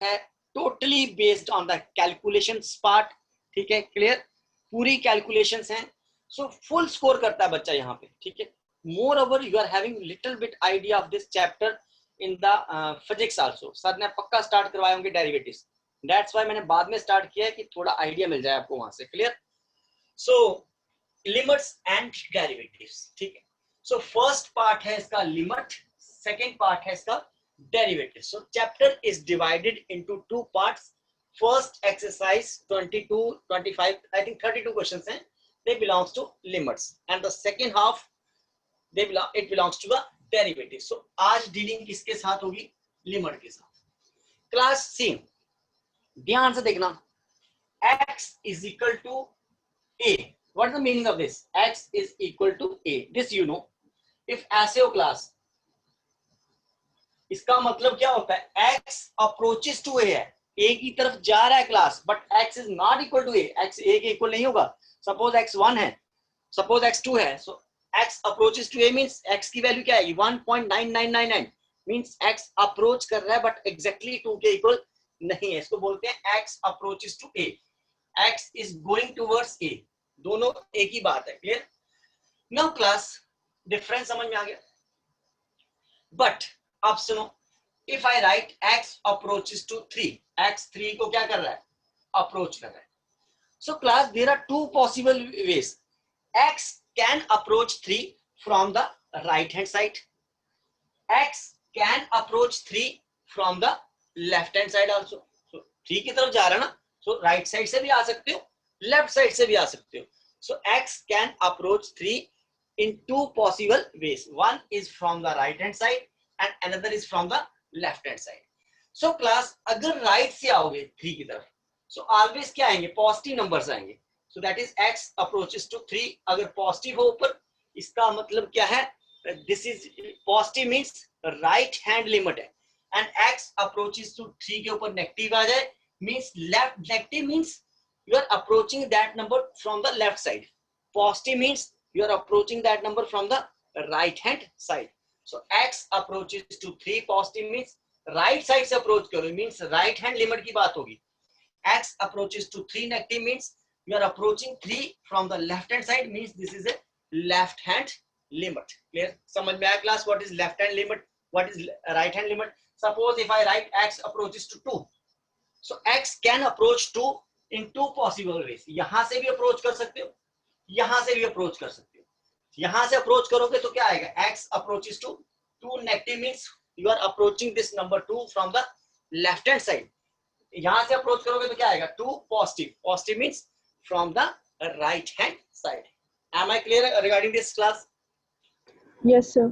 है totally based on the calculation part, ठीक है, क्लियर, पूरी कैलकुलेशंस हैं, सो फुल स्कोर करता है बच्चा यहाँ पे, ठीक है। Moreover you are having little bit idea of this chapter in the physics also. Sir ने पक्का स्टार्ट करवाए होंगे डेरिवेटिव्स, दैट्स व्हाई मैंने बाद में स्टार्ट किया है कि थोड़ा आइडिया मिल जाए आपको वहां से, clear. So limits and derivatives, ठीक है। सो फर्स्ट पार्ट है इसका लिमिट, सेकेंड पार्ट है इसका derivative. So chapter is divided into two parts. First exercise 22, 25, I think 32 questions हैं, they belongs to limits and the second half it belongs to the derivative. So आज dealing किसके साथ होगी? Limit के साथ। Class C, ध्यान से देखना, x is equal to a. What is the meaning of this? X is equal to a. This you know. If ऐसे हो क्लास, इसका मतलब क्या होता है? x approaches to a है, a की तरफ जा रहा है class, but x is not equal to a. x a के इक्वल नहीं होगा। सपोज x 1 है, सपोज x 2 है, सो x approaches to a means x की वैल्यू क्या है? 1.9999 मींस x अप्रोच कर रहा है बट एग्जैक्टली 2 के इक्वल नहीं है। इसको बोलते हैं x approaches to a. x is going towards a. दोनों एक ही बात है, क्लियर। नाउ क्लास डिफरेंस समझ में आ गया। बट अब सुनो, if I right x approaches to 3, x 3 को क्या कर रहा है? अप्रोच कर रहा है। So class there are two possible ways. x can approach 3 from the right hand side. x can approach 3 from the left hand side also. So 3 की तरफ जा रहा है ना, so right side से भी आ सकते हो, left side से भी आ सकते हो। So x can approach 3 in two possible ways. One is from the right hand side and another is from the left hand side. So class अगर right से आओगे 3 की तरफ, so always क्या आएंगे? पॉजिटिव नंबर्स आएंगे। So that is x approaches to 3. अगर positive हो ऊपर, इसका मतलब क्या है? This is positive means right hand limit है, and x approaches to 3 के ऊपर नेगेटिव आ जाए means left, negative means you are approaching that number from the left side. Positive means you are approaching that number from the right hand side. So x approaches to 3 positive means right side से approach करो means right hand limit की बात होगी। x approaches to 3 negative means you are approaching 3 from the left hand side means this is a left hand limit. Clear? समझ में आया class? What is left hand limit? What is right hand limit? Suppose if I write x approaches to 2, so x can approach 2 in two possible ways. यहाँ से भी approach कर सकते हो, यहाँ से भी approach कर सकते हो। यहाँ से approach करोगे तो क्या आएगा? x approaches to 2 negative means you are approaching this number 2 from the left hand side. यहाँ से approach करोगे तो क्या आएगा? 2 positive. Positive means from the right hand side. Am I clear regarding this class? Yes sir.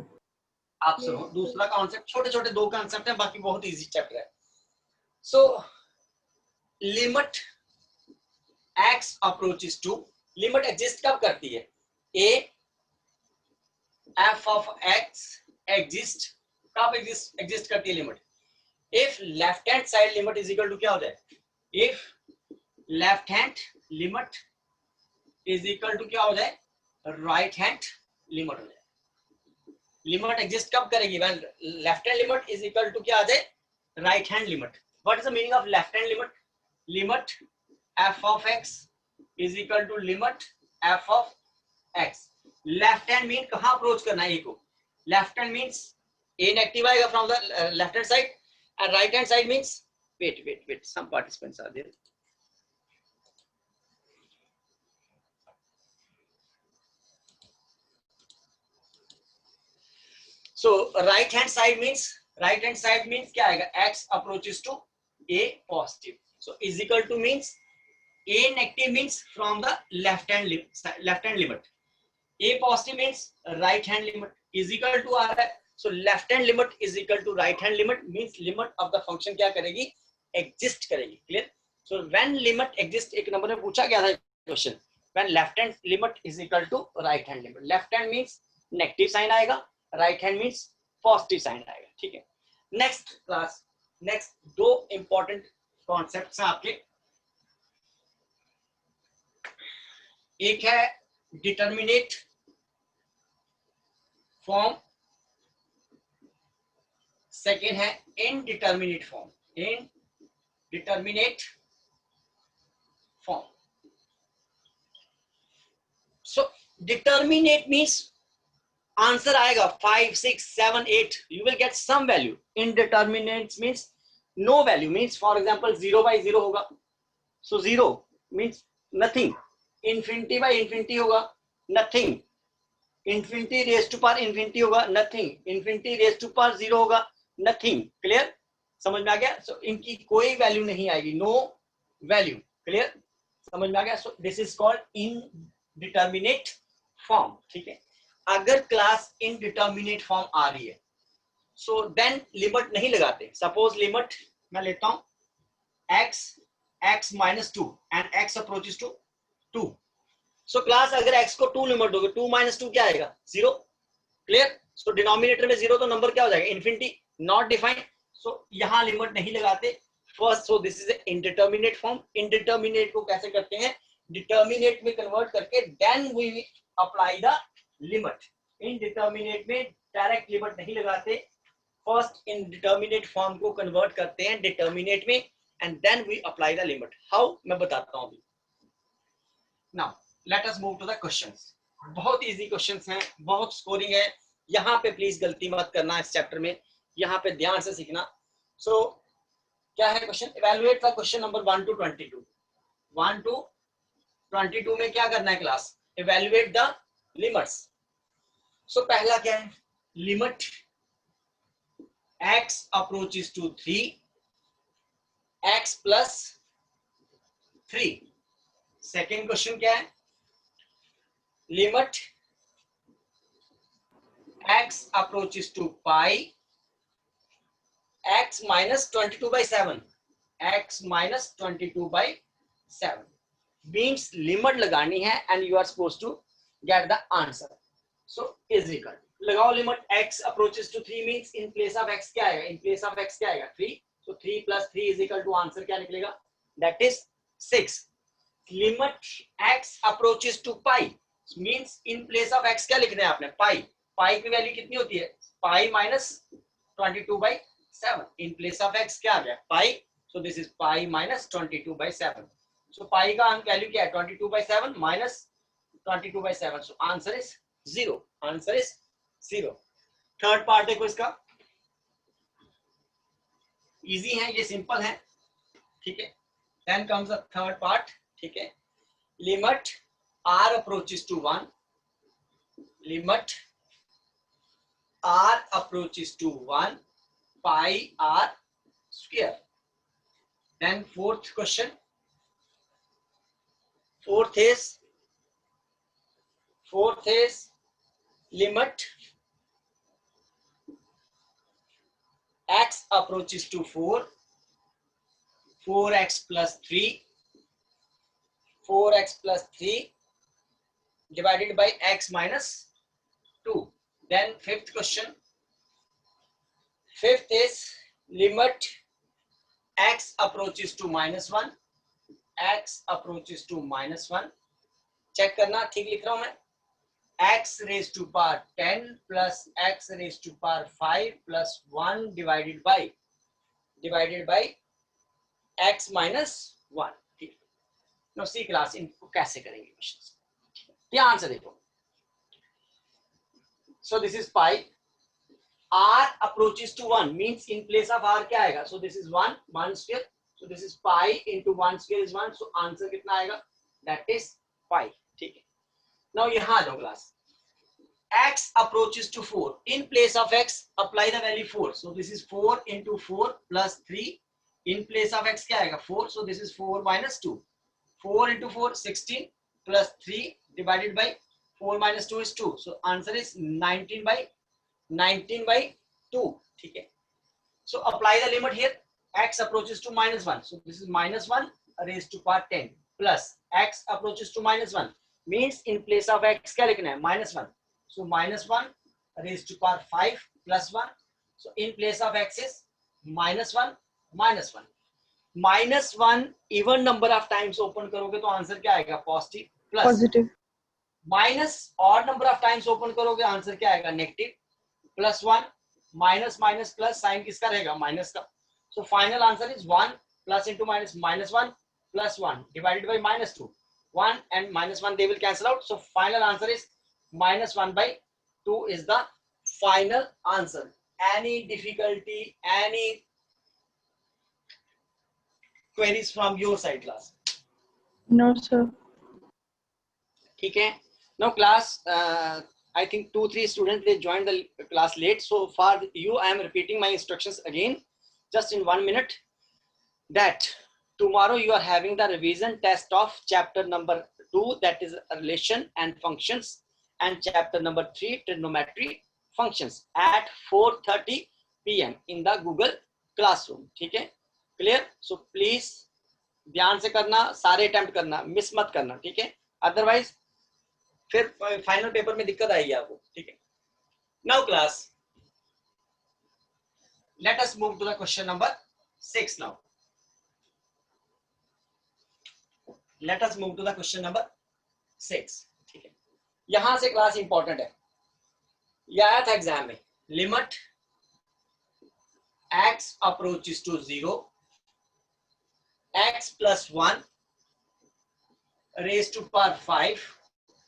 आप सुनो दूसरा concept, छोटे छोटे दो कॉन्सेप्ट है, बाकी बहुत इजी चैप्टर है। सो limit x approaches to, limit exist कब करती है? a f of x exist, कब एग्जिस्ट करती है limit? if left hand side limit is equal to क्या हो जाए? if left hand limit is equal to क्या हो जाए? right hand limit हो जाए। लिमिट एग्जिस्ट कब करेगी? when left hand limit is equal to क्या आ जाए? right hand limit. What is the meaning of left hand limit? Limit f of x is equal to limit f of x. Left hand mean कहाँ approach करना है a को? Left hand means a negative आएगा from the left hand side and right hand side means wait some participants are there. So right hand side means क्या आएगा? x approaches to a positive. So is equal to means a negative means from the left hand limit. A positive means right hand limit is equal to आ रहा है। So left hand limit is equal to right hand limit means limit of the function क्या करेगी? Exist करेगी। Clear? So when limit exist, एक number में पूछा गया था question, when left hand limit is equal to right hand limit. Left hand means negative sign आएगा, right hand means positive sign आएगा, ठीक है। नेक्स्ट क्लास, नेक्स्ट दो इंपॉर्टेंट कॉन्सेप्ट्स हैं आपके। एक है डिटर्मिनेट फॉर्म, सेकेंड है indeterminate form. Determinate form. So determinate means answer आएगा 5, 6, 7, 8. You will get some value. Indeterminate means no value. Means for example 0 by 0 होगा. So 0 means nothing. Infinity by infinity होगा nothing. Infinity raised to power infinity होगा nothing. Infinity raised to power 0 होगा nothing. Clear? समझ में आ गया? So इनकी कोई value नहीं आएगी. No value. Clear? समझ में आ गया? So this is called indeterminate form. ठीक है. अगर क्लास इनडिटर्मिनेट फॉर्म आ रही है सो देन लिमिट नहीं लगाते. सपोज लिमिट मैं लेता हूं x minus 2 and x approaches to 2. So class अगर x को 2 लिमिट दोगे 2 minus 2 क्या आएगा 0. क्लियर. सो डिनोमिनेटर में 0 तो नंबर क्या हो जाएगा इन्फिनिटी. Not defined. सो यहां लिमिट नहीं लगाते first. So this is indeterminate form. Indeterminate को कैसे करते हैं डिटर्मिनेट में कन्वर्ट करके then we apply the limit. Indeterminate में डायरेक्ट लिमिट नहीं लगाते. फर्स्ट इनडिटर्मिनेट फॉर्म को कन्वर्ट करते हैं डिटर्मिनेट में and then we apply the limit. How मैं बताता हूं अभी. Now let us move to the questions. बहुत इजी क्वेश्चंस हैं, बहुत स्कोरिंग है. यहां पे प्लीज गलती मत करना इस चैप्टर में. यहां पे ध्यान से सीखना. सो क्या है question. Evaluate the question number 1 to 22. 1 to 22 में क्या करना है class. Evaluate the limits. So पहला क्या है limit x approaches to 3 x plus 3. Second question क्या है limit x approaches to pi x minus 22 by 7. x minus 22 by 7 means limit लगानी है and you are supposed to get the answer. So is equal लगाओ limit x approaches to 3 means in place of x क्या आएगा in place of x क्या आएगा 3. So 3 plus 3 is equal to answer क्या निकलेगा that is 6. Limit x approaches to pi means in place of x क्या लिखना है आपने pi. pi की वैल्यू कितनी होती है pi minus 22 by 7. in place of x क्या आ गया pi. So this is pi minus 22 by 7. So pi का वैल्यू क्या है 22 by 7 minus 22 by 7. So answer is 0. Answer is 0. Third part देखो इसका. इजी है ये सिंपल है. ठीक है. Then comes the third part. ठीक है. Limit r approaches to 1. Limit r approaches to 1 pi r square. Then fourth question. Fourth is limit x approaches to 4 4x plus 3 divided by x minus 2. Then fifth question. Fifth is limit x approaches to -1 x approaches to -1. Check करना ठीक लिख रहा हूं मैं. x raised to power 10 plus x raised to power 5 plus 1 divided by x minus 1. ठीक. No सी class इनको कैसे करेंगे क्वेश्चंस. ध्यान से देखो. सो this is pi. r approaches to 1 means in place of r क्या आएगा. सो this is 1 square. So this is pi into 1 square is 1. So answer कितना आएगा that is pi. ठीक है. Now यहाँ आ जाओ class. x approaches to 4. In place of x, apply the value 4. So this is 4 into 4 plus 3. In place of x क्या आएगा 4. So this is 4 minus 2. 4 into 4 16 plus 3 divided by 4 minus 2 is 2. So answer is 19 by 2. ठीक है. So apply the limit here. X approaches to -1. So this is -1 raised to power 10 plus x approaches to -1 means in place of x क्या लिखना है -1. So -1 raised to power 5 plus 1. So in place of x is -1 -1 even number of times open करोगे तो answer क्या आएगा positive plus. Positive. Minus और number of times open करोगे answer क्या आएगा नेगेटिव. +1 माइनस प्लस साइन किसका रहेगा माइनस का. So final answer is 1 plus into minus, minus 1 plus 1 divided by minus 2. 1 and minus 1 they will cancel out. So final answer is minus 1 by 2 is the final answer. Any difficulty, any queries from your side, class? No, sir. ठीक है. Now class, I think 2-3 students they joined the class late. So for you, I am repeating my instructions again, just in 1 minute. That tomorrow you are having the revision test of chapter number 2, that is relation and functions, and chapter number 3, trigonometry functions, at 4:30 PM in the Google Classroom. ठीक है, clear? So please ध्यान से करना, सारे attempt करना, miss मत करना, ठीक है, अदरवाइज फिर फाइनल पेपर में दिक्कत आएगी आपको. ठीक है. Now class, let us move to the question number 6 now. Let us move to the question number 6. ठीक है, यहां से क्लास इंपॉर्टेंट है, यह आया था एग्जाम में. Limit x approaches to 0, x plus 1 raised to power 5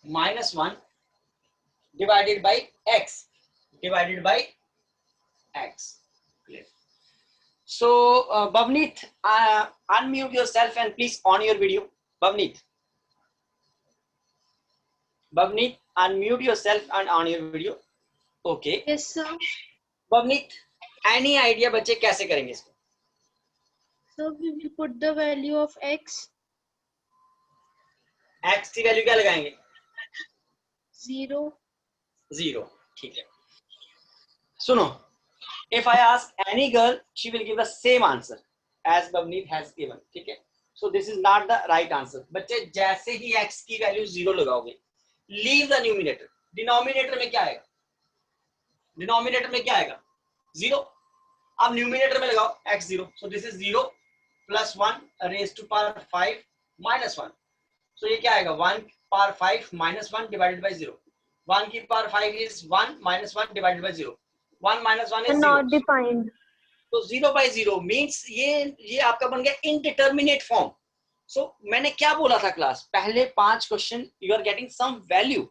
minus 1 divided by x divided by x. Clear? So Bhavneet, unmute yourself and please on your video. Bhavneet, unmute yourself and on your video. Okay. Yes, sir. Bhavneet, any idea बच्चे कैसे करेंगे इसको? So we will put the value of x. x की value क्या लगाएंगे? 0. 0. ठीक है. सुनो, if I ask any girl, she will give the same answer as Bhavneet has given. ठीक है. So this is not the right answer. बच्चे जैसे ही x की वैल्यू 0 लगाओगे, leave the numerator. डिनोमिनेटर में क्या आएगा? डिनोमिनेटर में क्या आएगा? 0. अब न्यूमिनेटर में लगाओ x 0. So this is 0 plus 1 raised to power 5 minus 1. So ये क्या आएगा? 1 power 5 minus 1 divided by 0. 1 की power 5 is 1 minus 1 divided by 0. 1 minus 1 is 0. Not defined. तो 0 by 0 means ये आपका बन गया indeterminate form. So मैंने क्या बोला था क्लास? पहले 5 question you are getting some value.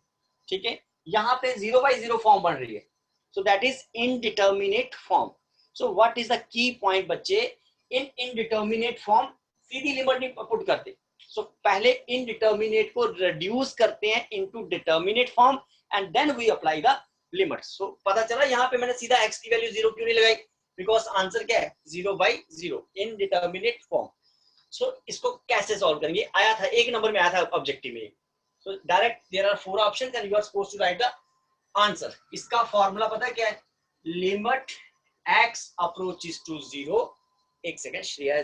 ठीक है, यहाँ पे 0 by 0 फॉर्म बन रही है. So that is indeterminate form. So what is the key point बच्चे? In indeterminate form Sidhi limit नहीं पुट करते. So पहले indeterminate को reduce करते हैं into determinate form and then we apply the limit. So पता चला यहाँ पे मैंने सीधा x की वैल्यू 0 क्यों नहीं लगाई? Because आंसर क्या है? 0 by 0 indeterminate form. So इसको कैसे सॉल्व करेंगे? आया था, एक नंबर में आया था ऑब्जेक्टिव में. So direct there are 4 options and you are supposed to write the answer. इसका फॉर्मूला पता है क्या है? Limit x approaches to 0. एक second Shreya,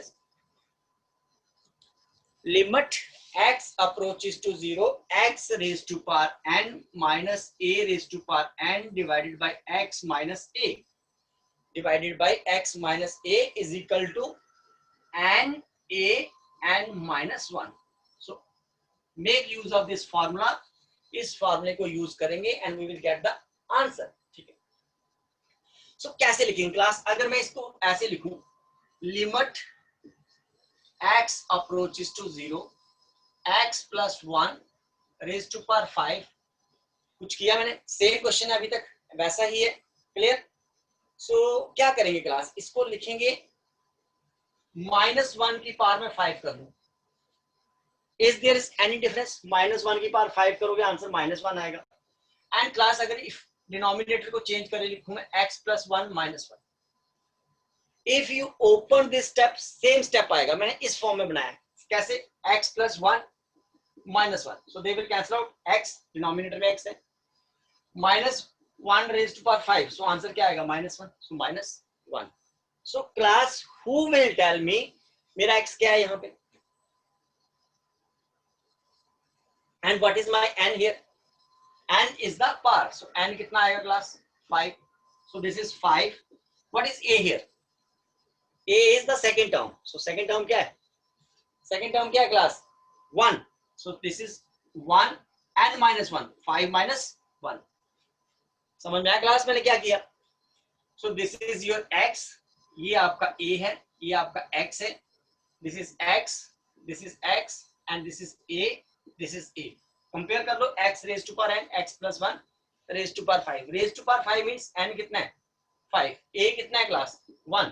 limit x approaches to 0, x raised to power n minus a raised to power n divided by x minus a divided by x minus a is equal to n a n minus 1. So make use of this formula. इस फॉर्मूले को use करेंगे and we will get the answer. ठीक है. So कैसे लिखेंगे class? अगर मैं इसको ऐसे लिखूं, limit x approaches to 0, x plus 1 raised to power 5. कुछ किया मैंने? सेम क्वेश्चन है अभी तक, वैसा ही है. क्लियर? सो क्या करेंगे क्लास? इसको लिखेंगे -1 की पावर में 5 कर दूं. Is there is any difference? -1 की पावर 5 करोगे, आंसर -1 आएगा. एंड क्लास अगर इफ डिनोमिनेटर को चेंज करके लिखूंगा x plus 1 minus 1. If you open this step, same step आएगा. मैंने इस फॉर्म में बनाया. कैसे? x plus 1 minus 1. So they will cancel out. x denominator में x है. -1 raised to power 5. So answer क्या आएगा? -1. So -1. So class, who will tell me मेरा x क्या है यहाँ पे? And what is my n here? N is the power. So n कितना आएगा class? 5. So this is 5. What is a here? A is the second term. So second term क्या है? Second term क्या है class? 1. So this is 1 and -1. 5 minus 1. समझ में आया class मैंने क्या किया? So this is your x. ये आपका a है, ये आपका x है. This is x, this is x and this is a, this is a. Compare कर लो, x raise to power n, x plus 1 raise to power 5. Raise to power 5 means n कितना है 5, a कितना है class 1.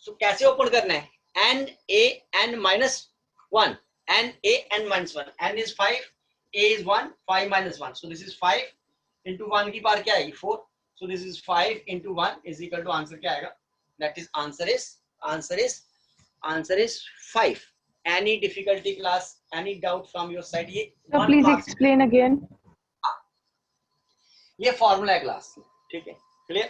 सो कैसे open करना है, n a n minus 1, n a n minus 1, n is 5, a is 1, 5 minus 1, so this is 5 into 1 की power क्या आएगी 4, so this is 5 into 1 is equal to answer क्या आएगा, that is answer is 5. Any difficulty class, any doubt from your side? ये So 1 please marks, explain again. ये formula है class, ठीक है, क्लियर.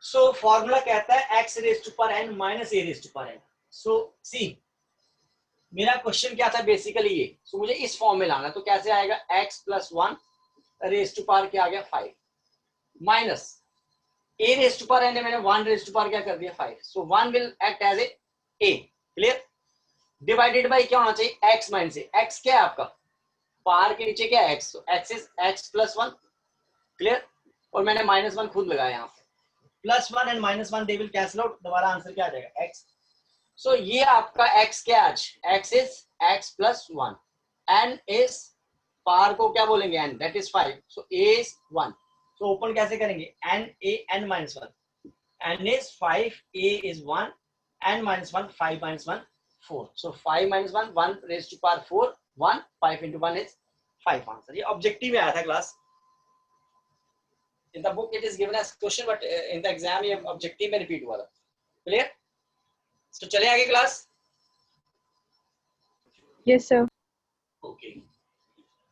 सो फॉर्मूला कहता है x raise to power n minus a raise to power n. So see मेरा क्वेश्चन क्या था बेसिकली ये, सो मुझे इस फॉर्म में लाना, तो कैसे आएगा x plus 1 raise to power क्या आ गया 5 minus a raise to power n है, मैंने 1 रेज टू पावर क्या कर दिया 5, so 1 will act as a a, clear. Divided by क्या होना चाहिए x माइनस a, x क्या है आपका पावर के नीचे क्या है x, तो x is x plus 1, clear. और मैंने माइनस 1 खुद लगाया यहाँ पे, plus 1 and minus 1 they will cancel out, दोबारा आंसर क्या आ जाएगा x. सो ये आपका x क्या आज, x is x plus 1, n is power को क्या बोलेंगे n, that is 5, so a is 1. So open कैसे करेंगे, n a n minus 1, n is 5, a is 1, n minus 1, 5 minus 1 4, so 5 minus 1 1 raised to power 4, 1, 5 into 1 is 5 answer. ये objective में आया था class, in the book it is given as question but in the exam ये objective में repeat हुआ था, clear. तो चले आगे class. Yes, sir. Okay,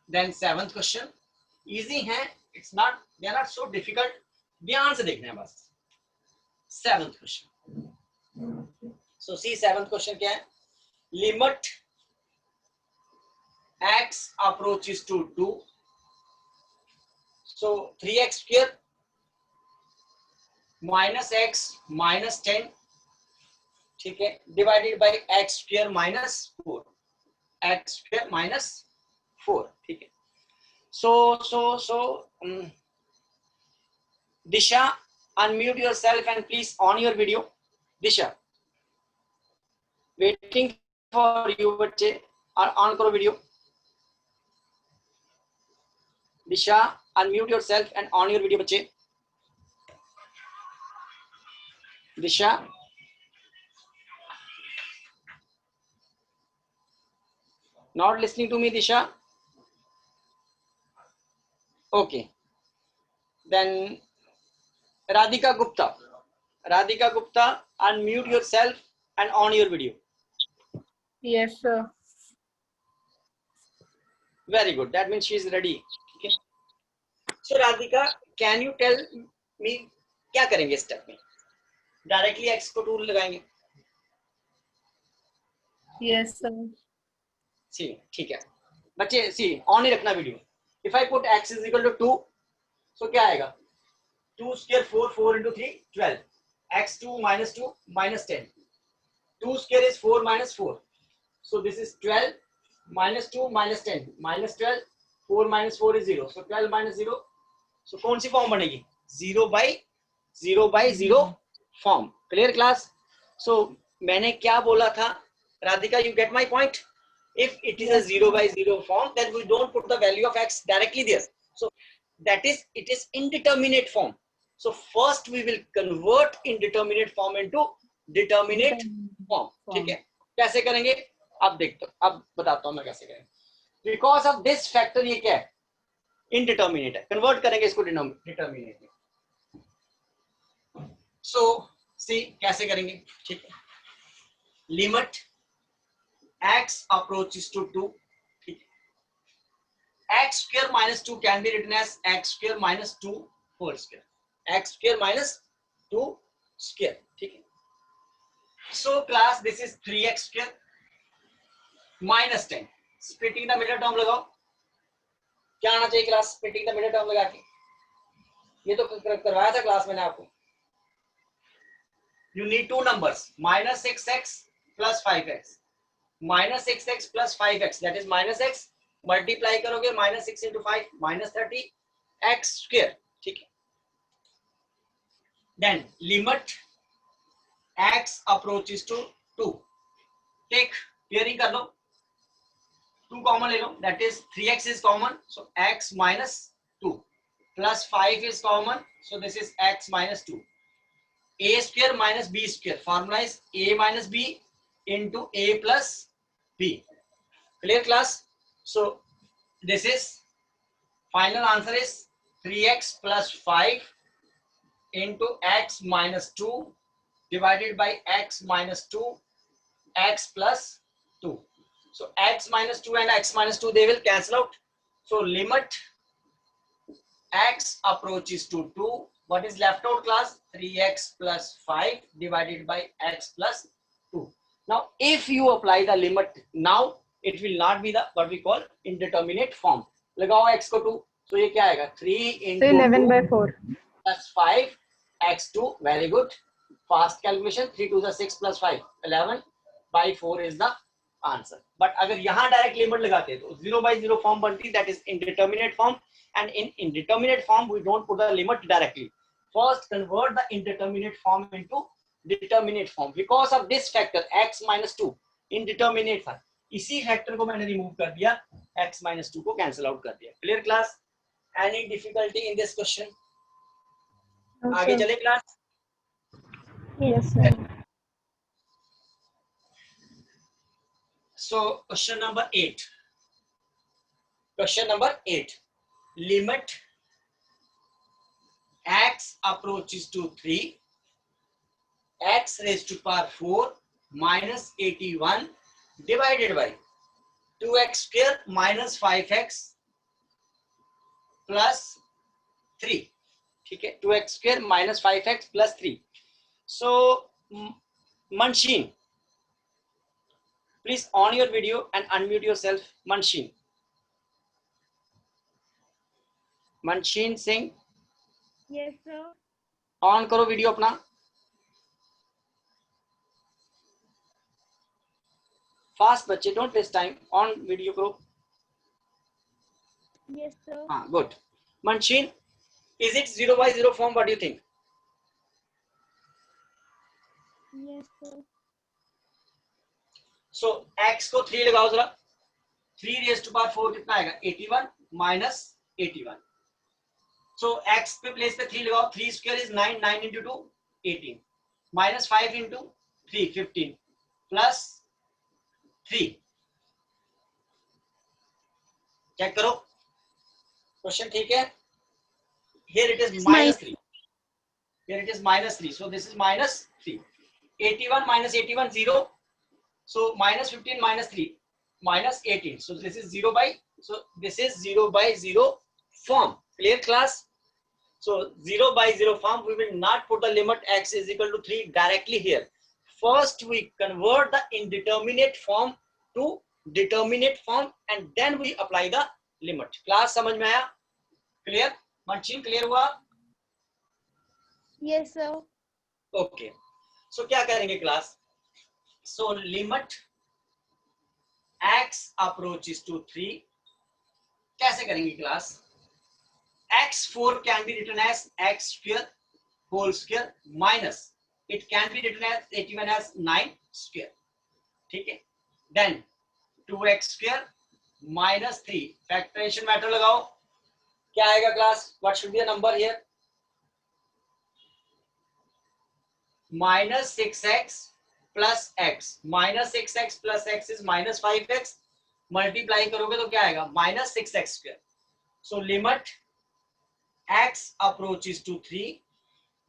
then 7th question easy है, it's not, they are not so difficult, ध्यान से देखना है बस. 7th question, so see 7th question क्या है, limit x approaches to 2, so 3x square minus x minus 10, ठीक है, divided by x square minus 4, x square minus 4, ठीक है. So Disha unmute yourself and please on your video. Disha waiting for you बच्चे, और on करो video. Disha unmute yourself and on your video बच्चे. Disha not listening to me, Disha? Okay, then Radhika Gupta, unmute yourself and on your video. Yes, sir. Very good, that means she is ready. Okay, so Radhika, can you tell me क्या करेंगे step में, directly x को 2 लगाएंगे. Yes, sir. सी ठीक है बच्चे, सी on ही रखना video. If I put x is equal to 2, so क्या आएगा 2 square 4, 4 into 3 12, x2 minus 2 minus 10, 2 square is 4 minus 4, so this is 12 minus 2 minus 10 minus 12, 4 minus 4 is 0, so 12 minus 0, so कौन सी form बनेगी 0 by 0 form. Clear class. So मैंने क्या बोला था Radhika, you get my point. If it is a 0 by 0 form, then we don't put the value of x directly there, so that is, it is indeterminate form. So first we will convert indeterminate form into determinate form. ठीक है, कैसे करेंगे अब देखते हो, अब बताता हूं मैं कैसे करेंगे. बिकॉज ऑफ दिस फैक्टर ये क्या है इनडिटर्मिनेट है, कन्वर्ट करेंगे इसको डिटर्मिनेट में. सो सी कैसे करेंगे, ठीक है. लिमिट x approaches to 2, ठीक है. x square minus 2 can be written as x square minus 2 whole square, x square minus 2 square, ठीक है. So class, this is 3x square minus 10, splitting the middle term लगाओ. क्या आना चाहिए class, splitting the middle term लगा के, ये तो करवाया था क्लास मैंने आपको. You need two numbers, minus 6x plus 5x, minus 6x plus 5x, that is minus x, multiply करोगे minus 6 into 5 minus 30 x square, ठीक है. Then limit x approaches to 2, take pairing कर लो, 2 कॉमन ले लो, that is 3x is common, so x minus 2 plus 5 is common, so this is x minus 2. A square minus b square, formula is a minus b into a plus b. Clear class? So this is final answer is 3x plus 5 into x minus 2 divided by x minus 2 x plus 2. So x minus 2 and x minus 2, they will cancel out. So limit x approaches to 2. What is left out, class? 3x plus 5 divided by x plus 2. Now if you apply the limit now, it will not be the what we call indeterminate form. लगाओ x को 2, so ये क्या आएगा? 3 into 11 2 by 4. plus 5 x2. Very good, fast calculation. 3 to the 6 plus 5, 11 by 4 is the answer. But अगर यहाँ direct limit लगाते हैं तो 0 by 0 फॉर्म बनती, that is indeterminate form. And in indeterminate form we don't put the limit directly. First convert the indeterminate form into determinate form. Because of this factor x minus 2 indeterminate था, इसी factor को मैंने remove कर दिया, x minus 2 को cancel out कर दिया. Clear class? Any difficulty in this question? No, आगे sir. चले class? Yes, sir. So question number 8. Question number 8. Limit x approaches to 3, x raised to power 4 minus 81 divided by 2x square minus 5x plus 3. ठीक है, 2x square minus 5x plus 3. So Manshin, please on your video and unmute yourself. Manshin Singh, Yes, sir. On करो video अपना. Fast बच्चे, don't waste time, on video करो. Yes, sir. हाँ, good. Manshin, is it 0 by 0 form? What do you think? Yes, sir. So x को 3 लगाओ जरा. 3 raised to power 4 कितना आएगा? 81 minus 81. So x पे प्लेस पे 3 लगाओ. 3 square is 9, 9 into 2 18 minus 5 into 3 15 plus 3. Check करो क्वेश्चन, ठीक है? Here it is minus 3. Here it is minus 3. So this is minus 3. 81 minus 81 0. So minus 15 minus 3 minus 18. So this is 0 by. So this is 0 by 0 form. Clear class? So 0 by 0 form, we will not put the limit x is equal to 3 directly here. First we convert the indeterminate form to determinate form and then we apply the limit. Class समझ में आया? Clear? Manshin, clear हुआ? Yes, sir. Okay. So क्या करेंगे class? So limit x approaches to 3. कैसे करेंगे class? x4 can be written as x square whole square minus it can be written as 81 as 9 square. ठीक है? Then 2x square minus 3 factorization method लगाओ. क्या आएगा class? What should be the number here? Minus 6x plus x. Minus 6x plus x is minus 5x. Multiply करोगे तो क्या आएगा? Minus 6x square. So limit x approaches to 3.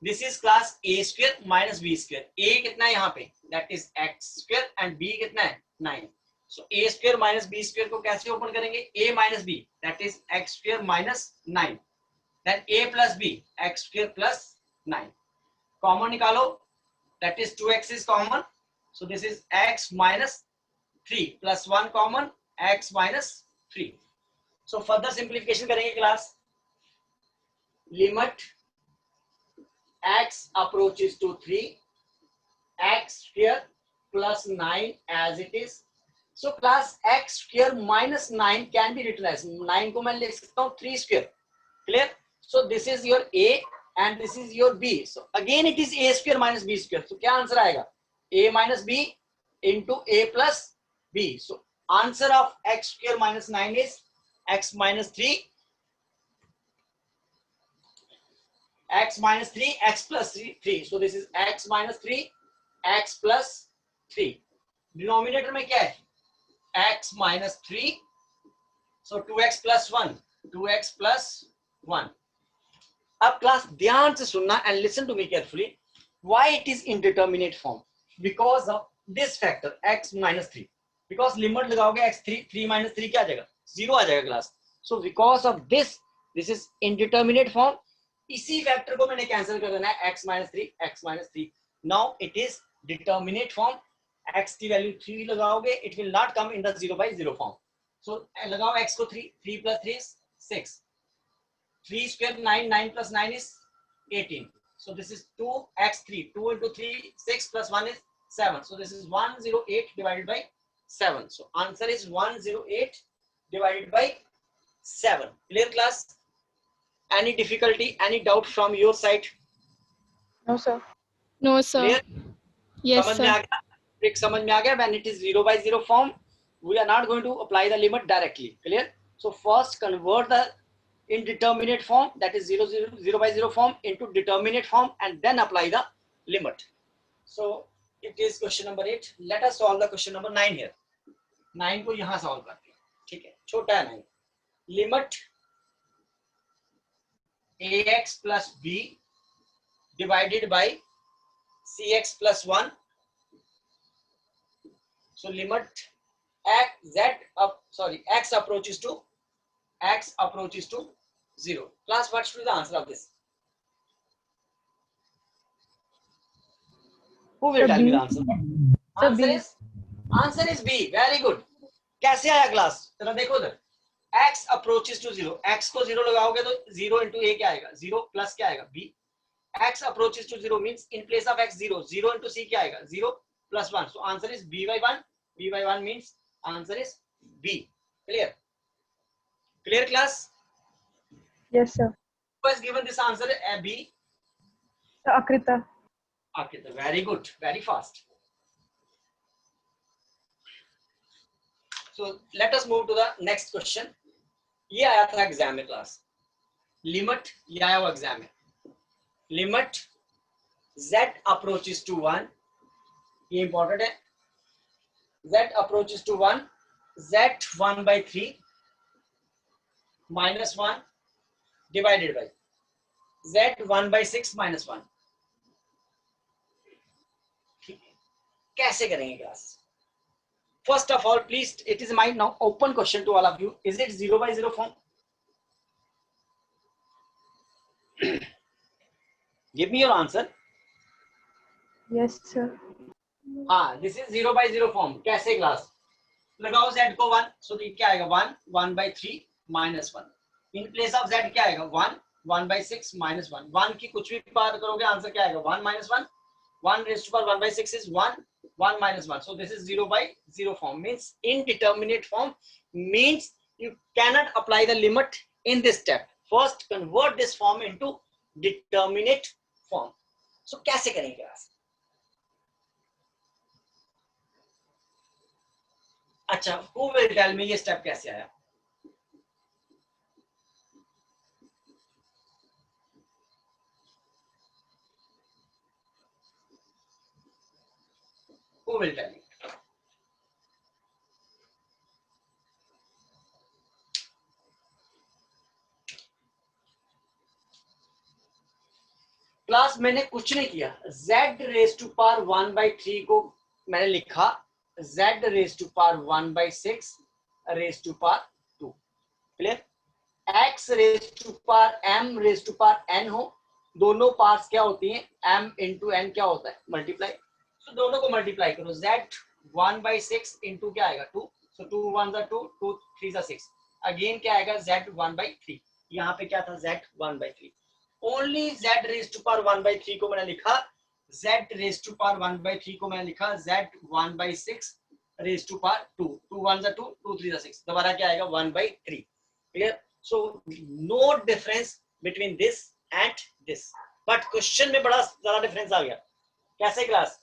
This is class a square minus b square. A कितना है यहाँ पे? That is x square and b कितना है? 9. So a square minus b square को कैसे ओपन करेंगे? a minus b, that is x square minus 9. Then a plus b, x square plus 9. Common निकालो, that is 2x is common. So this is x minus 3 plus 1 common, x minus 3. So further simplification करेंगे class. Limit x approaches to 3, x square plus 9 as it is. So class x square minus 9 can be written as 9 को मैं लिख सकता हूँ 3 square. Clear? So this is your a and this is your b. So again it is a square minus b square. So क्या answer आएगा? a minus b into a plus b. So answer of x square minus 9 is x minus 3, x minus 3, x plus 3. So this is x minus 3, x plus 3. Denominator में क्या है? x minus 3. So 2x plus 1, 2x plus 1. अब class ध्यान से सुनना and listen to me carefully. Why it is indeterminate form? Because of this factor x minus 3. Because limit लगाओगे x 3 minus 3 क्या आ जाएगा? 0 आ जाएगा class. So because of this is indeterminate form. इसी factor को मैंने कैंसिल कर देना है x minus 3, x minus 3. Now it is determinate form. x की वैल्यू 3 लगाओगे, it will not come in the 0 by 0 form. So लगाओ x को 3 plus 3 is 6. 3 square 9, 9 plus 9 is 18. So this is 2x3. 2 into 3, 6 plus 1 is 7. So this is 108 divided by 7. So answer is 108 divided by 7. Clear class? Any difficulty, any doubt from your side? No, sir. No, sir. Clear? Yes, समझ में आ sir. गया? Trick समझ में आ गया? When it is 0 by 0 form, we are not going to apply the limit directly. Clear? So first convert the indeterminate form, that is 0 by 0 form, into determinate form and then apply the limit. So it is question number 8. Let us solve the question number 9 here. 9 को यहाँ solve करते हैं. ठीक है, छोटा है 9. Limit ax plus b divided by cx plus 1. So limit x approaches to 0. Class, what should be the answer of this? Who will tell me the answer? Answer is B. Very good. कैसे आया class? जरा देखो उधर. X approaches to 0. X को 0 लगाओगे तो 0 into a क्या आएगा? 0 plus क्या आएगा? B. X approaches to 0 means in place of x 0. 0 into c क्या आएगा? 0 plus 1. So answer is B by 1. B by 1 means answer is B. Clear? Clear class? Yes, sir. Who has given this answer? B. So, Akrita. Akrita. Very good. Very fast. So let us move to the next question. ये आया था exam में class. Limit ये आया हुआ exam में. Limit z approaches to 1. ये important है. z approaches to 1. z 1 by 3 minus 1 divided by z 1 by 6 minus 1. ठीक है, कैसे करेंगे class? First of all, please, it is my now open question to all of you. Is it 0 by 0 form? Give me your answer. Yes, sir. हाँ, this is 0 by 0 form. कैसे class? लगाओ z को 1, so ये क्या आएगा? 1 by 3 minus 1. In place of z क्या आएगा? 1 by 6 minus 1. 1 की कुछ भी पार करोगे, आंसर क्या आएगा? 1 minus 1. 1 raised to power 1 by 6 is 1. 1 minus 1. So this is 0 by 0 form. Means indeterminate form means you cannot apply the limit in this step. First convert this form into determinate form. So कैसे करेंगे आप? अच्छा, who will tell me ये step कैसे आया? Who will tell me? Class मैंने कुछ नहीं किया. z raised to power 1 by 3 को मैंने लिखा z raised to power 1 by 6 raised to power 2. Clear? x raised to power m raised to power n हो, दोनों पार्ट्स क्या होती हैं? m into n क्या होता है? मल्टीप्लाई. तो दोनों को मल्टीप्लाई करो. z 1 by 6 into क्या आएगा? 2. So 2 1s are 2, 2 3s are 6. Again क्या आएगा? z 1 by 3. यहाँ पे क्या था? z 1 by 3. Only z raised to power 1 by 3 को मैंने लिखा. z raised to power 1 by 3 को मैंने लिखा z 1 by 6 raised to power 2. 2 1s are 2, 2 3s are 6. दोबारा क्या आएगा? 1 by 3. Clear? So no difference between this and this. But question में बड़ा ज़्यादा difference आ गया. कैसे class?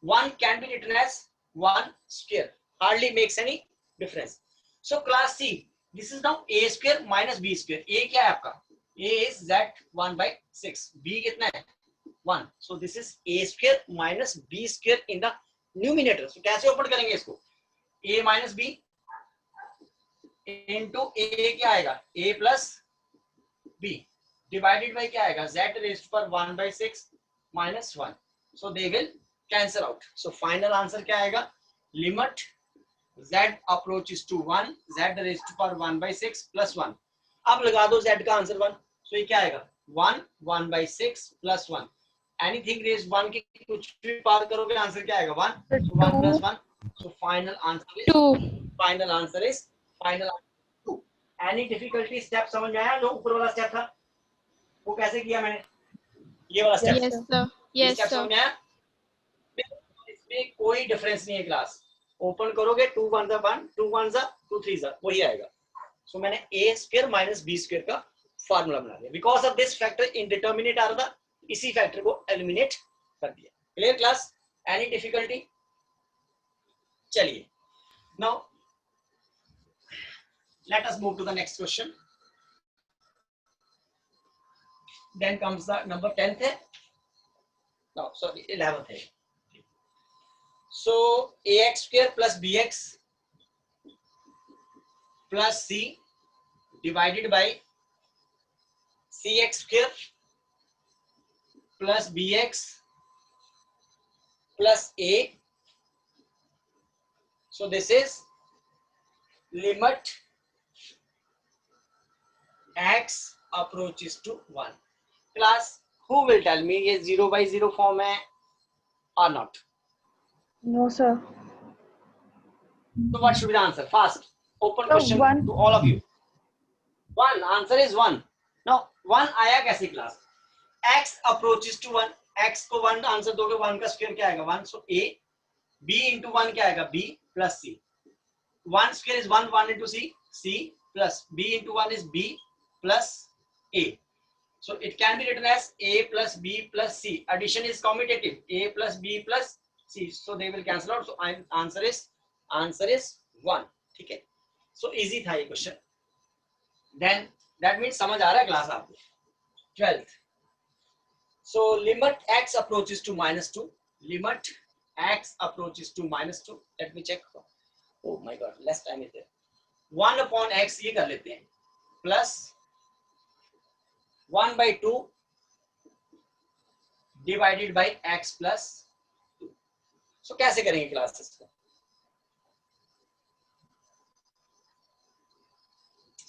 1 can be written as 1 square, hardly makes any difference. So class C, this is now a square minus b square. A क्या है आपका? A is z1 by 6. B कितना है? 1. So this is a square minus b square in the numerator. So कैसे open करेंगे इसको? a minus b into a क्या आएगा? a plus b divided by क्या आएगा? z raised to 1 by 6 minus 1. So they will cancel out. So final answer क्या आएगा? Limit z approaches to 1, z raised to power 1 by 6 plus 1. अब लगा दो z का आंसर 1. So ये क्या आएगा? 1 by 6 plus 1. Anything raised 1 की कुछ भी पार करोगे आंसर क्या आएगा? 1. So 1 plus 1. So final answer is 2. Final answer is 2. Any difficulty step समझ में आया? जो ऊपर वाला स्टेप था वो कैसे किया मैंने? ये वाला step. Yes sir. Yes step sir. समझ में आया? इसमें कोई डिफरेंस नहीं है क्लास. ओपन करोगे 2 1 जा 1, 2 1 जा 2 3 जा वही आएगा. सो मैंने a square minus b square का फार्मूला बना दिया. Because of this factor indeterminate आ रहा था, इसी फैक्टर को एलिमिनेट कर दिया. Clear class? Any difficulty? चलिए now let us move to the next question. Then comes the number 10th है. नो सॉरी 11th है. So ax square plus bx plus c divided by cx square plus bx plus a. So this is limit x approaches to 1. Class, who will tell me ये 0 by 0 form है or not? No, sir. So what should be the answer? Fast. Open So question 1. to all of you. 1. Answer is 1. Now 1 आया कैसे class? X approaches to 1. X को 1 answer दोगे 1 का square क्या आएगा? 1. So A. B into 1 क्या आएगा? B plus C. 1 square is 1. 1 into C. C plus B into 1 is B plus A. So it can be written as A plus B plus C. Addition is commutative. A plus B plus C. So they will cancel out. So answer is 1. ठीक है. So easy था ये question. Then that means समझ आ रहा है class आपको? 12th. So limit x approaches to -2. Limit x approaches to -2. Let me check. Oh my God, less time is there. 1 upon x ये कर लेते हैं. Plus 1 by 2 divided by x plus 2. So कैसे करेंगे क्लास इसको?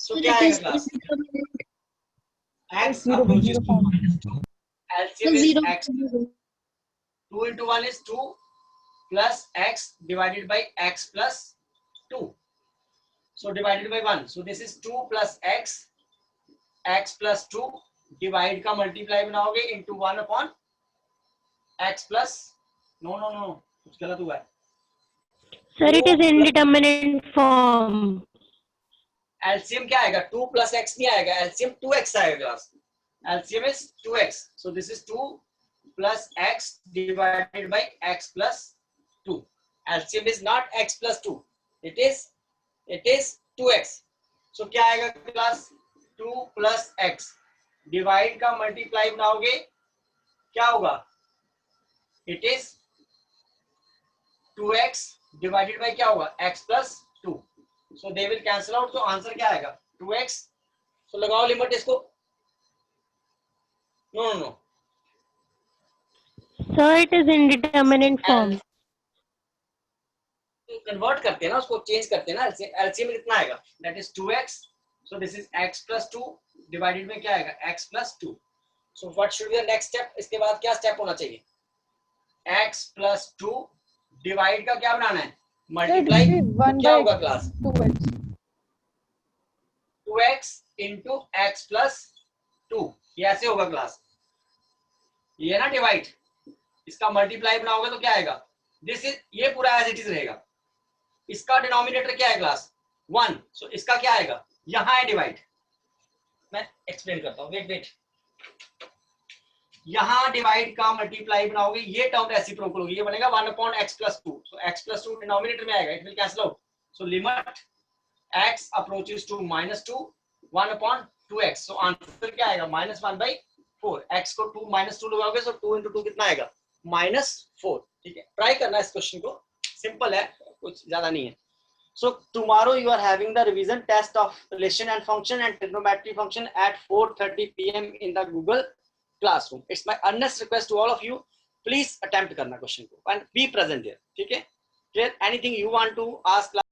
So क्या आएगा class? X approaches to -2. LCM is x. 2 into 1 is 2 plus x divided by x plus 2. So divided by 1. So this is 2 plus x plus 2. Divide का multiply बनाओगे into 1 upon x plus. No, कुछ गलत हुआ है. Sir, it is indeterminate form. LCM क्या आएगा? 2 plus x नहीं आएगा. LCM 2x आएगा class. LCM is 2x. So this is 2 plus x divided by x plus 2. LCM is not x plus 2. It is 2x. So क्या आएगा class? 2 plus x. Divide का multiply बनाओगे क्या होगा? It is 2x divided by क्या होगा? x plus 2. So they will cancel out. So answer क्या आएगा? 2x. So लगाओ लिमिट इसको. No. Sir, it is indeterminate form. Convert करते हैं ना, उसको चेंज करते हैं ना. एलसीएम में कितना आएगा? That is 2x. So this is x plus 2 divided में क्या आएगा? x plus 2. So what should be the next step? इसके बाद क्या स्टेप होना चाहिए? x plus 2 डिवाइड का क्या बनाना है? मल्टीप्लाई. क्या होगा class? 2x into x plus 2. ये ऐसे होगा क्लास. ये ना डिवाइड, इसका मल्टीप्लाई बनाओगे तो क्या आएगा? दिस इज, ये पूरा एज इट इज रहेगा. इसका डिनोमिनेटर क्या है क्लास? 1. सो इसका क्या आएगा? यहाँ है डिवाइड. मैं एक्सप्लेन करता हूँ. वेट यहाँ डिवाइड का मल्टीप्लाई बनाओगे, ये टर्म रेसिप्रोकल होगी, ये बनेगा 1/x+2. सो x+2 डिनोमिनेटर में आएगा, it will cancel out. So limit x approaches to -2 1/2x. So answer क्या आएगा? -1/4. x को 2 -2 लगाओगे तो 2 × 2 कितना आएगा? -4. ठीक है, ट्राई करना इस क्वेश्चन को, सिंपल है, कुछ ज्यादा नहीं है. So tomorrow you are having the revision test of relation and function and trigonometry function at 4:30 p.m. in the Google Classroom. It's my earnest request to all of you. Please attempt करना question को and be present here. ठीक है? Clear? Anything you want to ask?